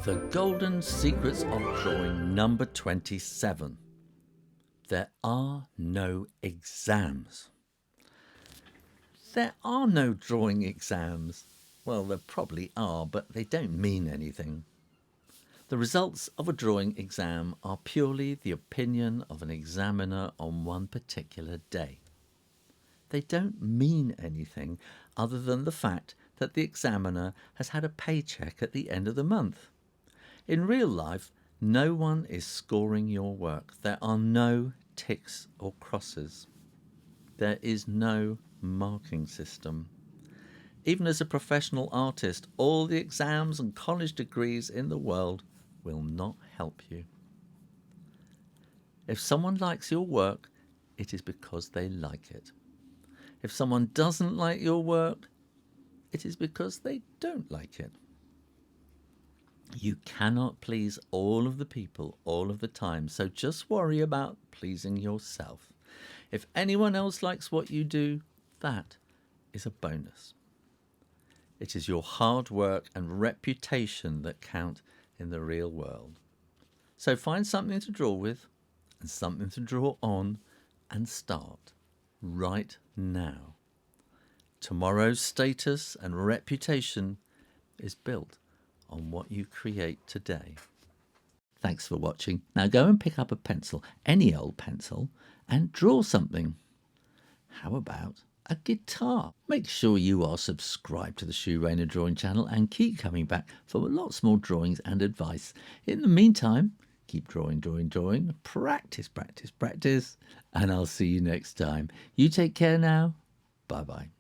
The Golden Secrets of Drawing number 27. There are no exams. There are no drawing exams. Well, there probably are, but they don't mean anything. The results of a drawing exam are purely the opinion of an examiner on one particular day. They don't mean anything other than the fact that the examiner has had a paycheck at the end of the month. In real life, no one is scoring your work. There are no ticks or crosses. There is no marking system. Even as a professional artist, all the exams and college degrees in the world will not help you. If someone likes your work, it is because they like it. If someone doesn't like your work, it is because they don't like it. You cannot please all of the people all of the time, so just worry about pleasing yourself. If anyone else likes what you do, that is a bonus. It is your hard work and reputation that count in the real world. So find something to draw with and something to draw on and start right now. Tomorrow's status and reputation is built on what you create today. Thanks for watching. Now go and pick up a pencil, any old pencil, and draw something. How about a guitar? Make sure you are subscribed to the Shu Rayner Drawing channel and keep coming back for lots more drawings and advice. In the meantime, keep drawing, practice, and I'll see you next time. You take care now. Bye-bye.